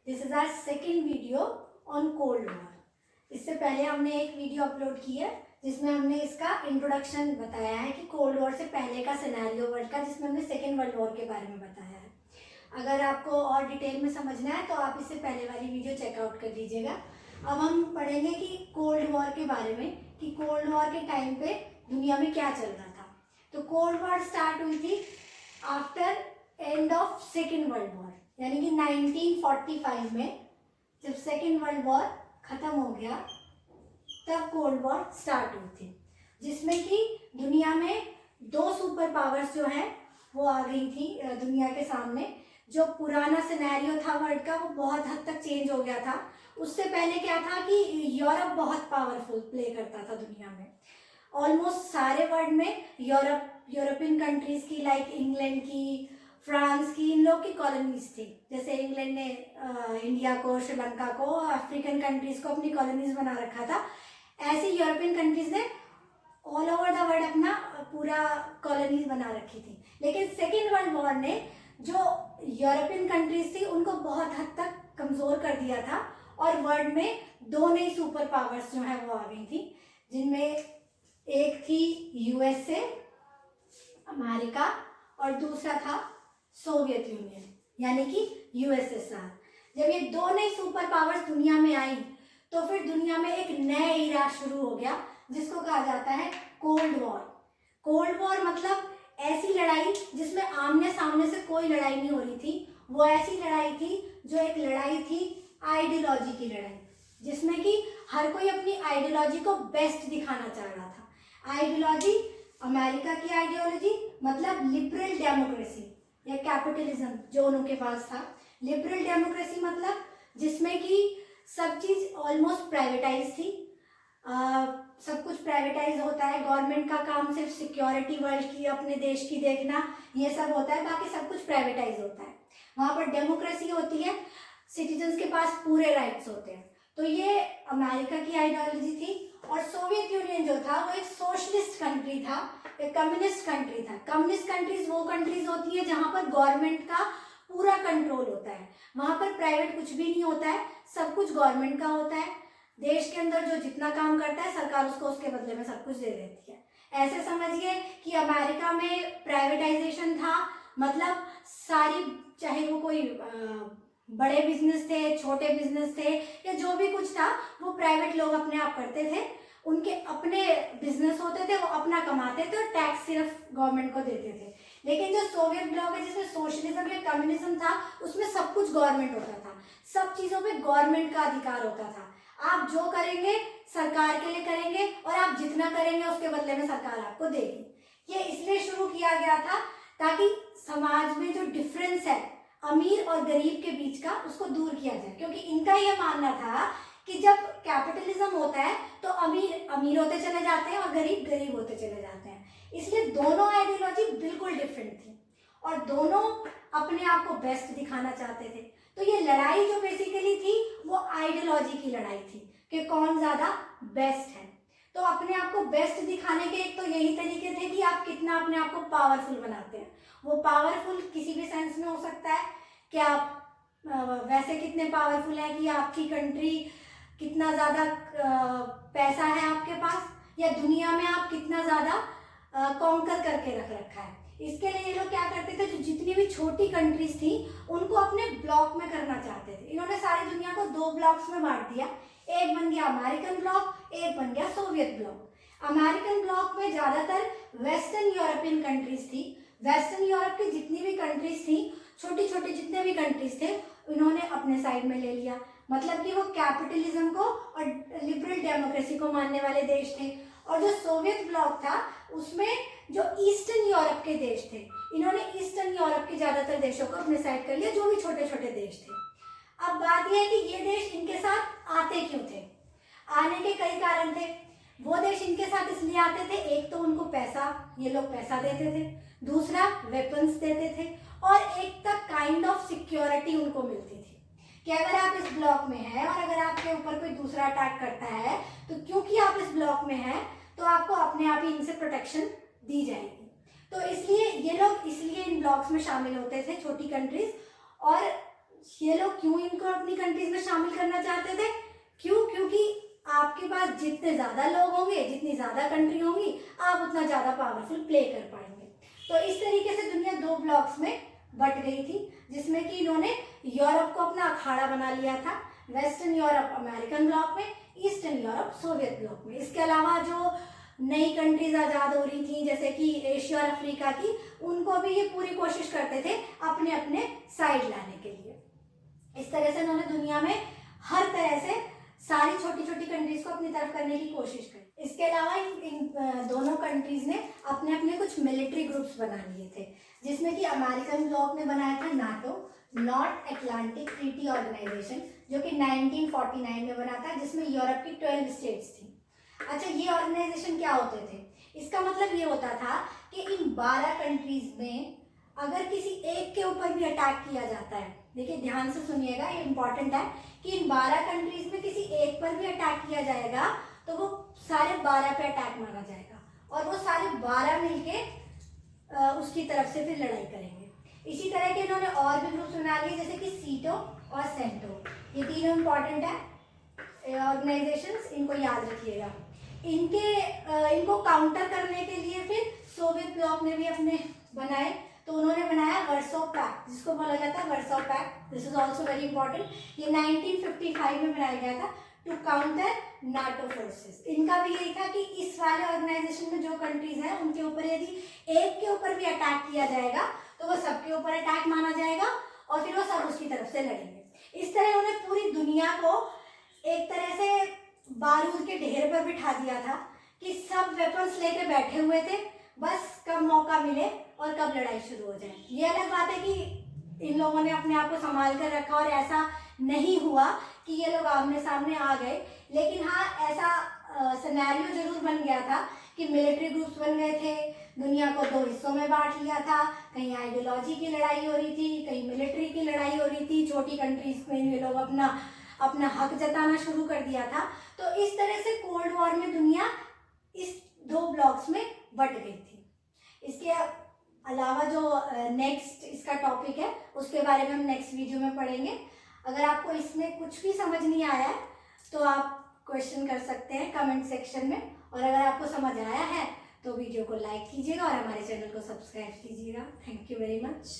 This is our second video on cold war. इससे पहले हमने एक वीडियो अपलोड की है जिसमें हमने इसका इंट्रोडक्शन बताया है कि कोल्ड वॉर से पहले का सिनेरियो वर्ल्ड का, जिसमें हमने सेकेंड वर्ल्ड वॉर के बारे में बताया है। अगर आपको और डिटेल में समझना है तो आप इससे पहले वाली वीडियो चेकआउट कर लीजिएगा। अब हम पढ़ेंगे कि कोल्ड वॉर के बारे में, कि कोल्ड वॉर के टाइम पे दुनिया में क्या चल रहा था। तो कोल्ड वॉर स्टार्ट हुई थी after end of second world war, यानी कि 1945 में जब सेकेंड वर्ल्ड वॉर खत्म हो गया तब कोल्ड वॉर स्टार्ट हुई थी, जिसमें कि दुनिया में दो सुपर पावर्स जो हैं वो आ गई थी दुनिया के सामने। जो पुराना सिनेरियो था वर्ल्ड का वो बहुत हद तक चेंज हो गया था। उससे पहले क्या था कि यूरोप बहुत पावरफुल प्ले करता था दुनिया में। ऑलमोस्ट सारे वर्ल्ड में यूरोपियन कंट्रीज की, लाइक इंग्लैंड की, फ्रांस की, इन लोग की कॉलोनीज थी। जैसे इंग्लैंड ने इंडिया को, श्रीलंका को, अफ्रीकन कंट्रीज को अपनी कॉलोनीज बना रखा था, ऐसी यूरोपियन कंट्रीज ने ऑल ओवर द वर्ल्ड अपना पूरा कॉलोनीज बना रखी थी। लेकिन सेकेंड वर्ल्ड वॉर ने जो यूरोपियन कंट्रीज थी उनको बहुत हद तक कमजोर कर दिया था और वर्ल्ड में दो नई सुपर पावर्स जो है वो आ गई थी, जिनमें एक थी यूएसए, अमेरिका, और दूसरा था सोवियत यूनियन यानी कि यूएसएसआर। जब ये दो नई सुपर पावर्स दुनिया में आई तो फिर दुनिया में एक नया इरा शुरू हो गया जिसको कहा जाता है कोल्ड वॉर। कोल्ड वॉर मतलब ऐसी लड़ाई जिसमें आमने सामने से कोई लड़ाई नहीं हो रही थी। वो ऐसी लड़ाई थी जो एक लड़ाई थी आइडियोलॉजी की लड़ाई, जिसमें कि हर कोई अपनी आइडियोलॉजी को बेस्ट दिखाना चाह रहा था। आइडियोलॉजी, अमेरिका की आइडियोलॉजी मतलब लिबरल डेमोक्रेसी या कैपिटलिज्म जो उनके पास था। लिबरल डेमोक्रेसी मतलब जिसमें कि सब चीज ऑलमोस्ट प्राइवेटाइज थी। सब कुछ प्राइवेटाइज होता है। गवर्नमेंट का काम सिर्फ सिक्योरिटी वर्ल्ड की, अपने देश की देखना, ये सब होता है। बाकी सब कुछ प्राइवेटाइज होता है। वहां पर डेमोक्रेसी होती है, सिटीजन्स के पास पूरे राइट्स होते हैं। तो ये अमेरिका की आइडियोलॉजी थी। और सोवियत यूनियन जो था वो एक सोशलिस्ट कंट्री था, एक कम्युनिस्ट कंट्री था। कम्युनिस्ट कंट्रीज वो कंट्रीज होती है जहां पर गवर्नमेंट का पूरा कंट्रोल होता है। वहां पर प्राइवेट कुछ भी नहीं होता है, सब कुछ गवर्नमेंट का होता है। देश के अंदर जो जितना काम करता है सरकार उसको उसके बदले में सब कुछ दे देती है। ऐसे समझिए कि अमेरिका में प्राइवेटाइजेशन था, मतलब सारी, चाहे वो कोई बड़े बिजनेस थे, छोटे बिजनेस थे, या जो भी कुछ था वो प्राइवेट लोग अपने आप करते थे। उनके अपने बिजनेस होते थे, वो अपना कमाते थे और टैक्स सिर्फ गवर्नमेंट को देते थे। लेकिन जो सोवियत ब्लॉक है जिसमें सोशलिज्म या कम्युनिज्म था उसमें सब कुछ गवर्नमेंट होता था, सब चीजों पे गवर्नमेंट का अधिकार होता था। आप जो करेंगे सरकार के लिए करेंगे और आप जितना करेंगे उसके बदले में सरकार आपको देगी। ये इसलिए शुरू किया गया था ताकि समाज में जो डिफरेंस है अमीर और गरीब के बीच का उसको दूर किया जाए, क्योंकि इनका यह मानना था कि जब कैपिटलिज्म होता है तो अमीर अमीर होते चले जाते हैं और गरीब गरीब होते चले जाते हैं। इसलिए दोनों आइडियोलॉजी बिल्कुल डिफरेंट थी और दोनों अपने आप को बेस्ट दिखाना चाहते थे। तो ये लड़ाई जो बेसिकली थी वो आइडियोलॉजी की लड़ाई थी कि कौन ज्यादा बेस्ट है। तो अपने आप को बेस्ट दिखाने के एक तो यही तरीके थे कि आप कितना अपने आप को पावरफुल बनाते हैं। वो पावरफुल किसी भी सेंस में हो सकता है कि आप वैसे कितने पावरफुल हैं कि आपकी कंट्री कितना ज़्यादा पैसा है आपके पास, या दुनिया में आप कितना ज़्यादा कॉन्कर करके रख रखा है। इसके लिए ये लोग क्या करते थे, जो जितनी भी छोटी कंट्रीज थी उनको अपने ब्लॉक में करना चाहते थे। इन्होंने सारी दुनिया को दो ब्लॉक्स में बांट दिया। एक बन गया अमेरिकन ब्लॉक, एक बन गया सोवियत ब्लॉक। अमेरिकन ब्लॉक में ज़्यादातर वेस्टर्न यूरोपियन कंट्रीज थी। वेस्टर्न यूरोप की जितनी भी कंट्रीज थी, छोटी छोटी जितने भी कंट्रीज थे, इन्होंने अपने साइड में ले लिया। मतलब कि वो कैपिटलिज्म को और लिबरल डेमोक्रेसी को मानने वाले देश थे। और जो सोवियत ब्लॉक था उसमें जो ईस्टर्न यूरोप के देश थे, इन्होंने ईस्टर्न यूरोप के ज्यादातर देशों को अपने साइड कर लिया, जो भी छोटे छोटे देश थे। अब बात यह है कि ये देश इनके साथ आते क्यों थे। आने के कई कारण थे। वो देश इनके साथ इसलिए आते थे, एक तो उनको पैसा, ये लोग पैसा देते थे, दूसरा वेपन्स देते थे, और एक तक काइंड ऑफ सिक्योरिटी उनको मिलती थी कि अगर आप इस ब्लॉक में हैं और अगर आपके ऊपर कोई दूसरा अटैक करता है तो क्योंकि आप इस ब्लॉक में हैं तो आपको अपने आप ही इनसे प्रोटेक्शन दी जाएगी। तो इसलिए ये लोग इसलिए इन ब्लॉक्स में शामिल होते थे, छोटी कंट्रीज। और ये लोग क्यों इनको अपनी कंट्रीज में शामिल करना चाहते थे? क्यों? क्योंकि आपके पास जितने ज़्यादा लोग होंगे, जितनी ज़्यादा कंट्री होंगी, आप उतना ज़्यादा पावरफुल प्ले कर पाएंगे। तो इस तरीके से दुनिया दो ब्लॉक्स में बट गई थी, जिसमें कि इन्होंने यूरोप को अपना अखाड़ा बना लिया था। वेस्टर्न यूरोप अमेरिकन ब्लॉक में, ईस्टर्न यूरोप सोवियत ब्लॉक में। इसके अलावा जो नई कंट्रीज आज़ाद हो रही थी जैसे कि एशिया और अफ्रीका की, उनको भी ये पूरी कोशिश करते थे अपने अपने साइड लाने के लिए। इस तरह से उन्होंने दुनिया में हर तरह से सारी छोटी छोटी कंट्रीज को अपनी तरफ करने की कोशिश करी। इसके अलावा इन दोनों कंट्रीज ने अपने अपने कुछ मिलिट्री ग्रुप्स बना लिए थे, जिसमें कि अमेरिकन ब्लॉक ने बनाया था NATO, North Atlantic Treaty Organization, जो कि 1949 में बना था, जिसमें यूरोप की 12 स्टेट्स थी। अच्छा, ये ऑर्गेनाइजेशन क्या होते थे? इसका मतलब ये होता था कि इन 12 कंट्रीज में अगर किसी एक के ऊपर भी अटैक किया जाता है, देखिए ध्यान से सुनिएगा, ये इंपॉर्टेंट है कि इन 12 कंट्रीज में किसी एक पर भी अटैक किया जाएगा तो वो सारे 12 पे अटैक माना जाएगा और वो सारे 12 मिलके उसकी तरफ से फिर लड़ाई करेंगे। इसी तरह के इन्होंने और भी ग्रुप्स बना लिए, जैसे कि सीटो और सेंटो। ये तीनों इंपॉर्टेंट है ऑर्गेनाइजेशंस, इनको याद रखिएगा। इनको काउंटर करने के लिए फिर सोवियत ब्लॉक ने भी अपने बनाए, तो उन्होंने बनाया वर्सो पैक्ट, जिसको बोला जाता है Warsaw pact. This is also very important. ये 1955 में बनाया गया था टू काउंटर नाटो फोर्सेस। इनका भी यही था कि इस वाले ऑर्गेनाइजेशन में जो कंट्रीज हैं उनके ऊपर यदि एक के ऊपर भी अटैक किया जाएगा तो वो सबके ऊपर अटैक माना जाएगा और फिर वो सब उसकी तरफ से लड़ेंगे। इस तरह उन्होंने पूरी दुनिया को एक तरह से बारूद के ढेर पर बिठा दिया था कि सब वेपन्स लेके बैठे हुए थे, बस कब मौका मिले और कब लड़ाई शुरू हो जाए। ये अलग बात है कि इन लोगों ने अपने आप को संभाल कर रखा और ऐसा नहीं हुआ कि ये लोग आमने सामने आ गए, लेकिन हाँ ऐसा सिनेरियो जरूर बन गया था कि मिलिट्री ग्रुप्स बन गए थे, दुनिया को दो हिस्सों में बांट लिया था, कहीं आइडियोलॉजी की लड़ाई हो रही थी, कहीं मिलिट्री की लड़ाई हो रही थी, छोटी कंट्रीज में ये लोग अपना हक जताना शुरू कर दिया था। तो इस तरह से कोल्ड वॉर में दुनिया इस दो ब्लॉक्स में बट गई थी। इसके अलावा जो नेक्स्ट इसका टॉपिक है उसके बारे में हम नेक्स्ट वीडियो में पढ़ेंगे। अगर आपको इसमें कुछ भी समझ नहीं आया है तो आप क्वेश्चन कर सकते हैं कमेंट सेक्शन में, और अगर आपको समझ आया है तो वीडियो को लाइक कीजिएगा और हमारे चैनल को सब्सक्राइब कीजिएगा। Thank you very much.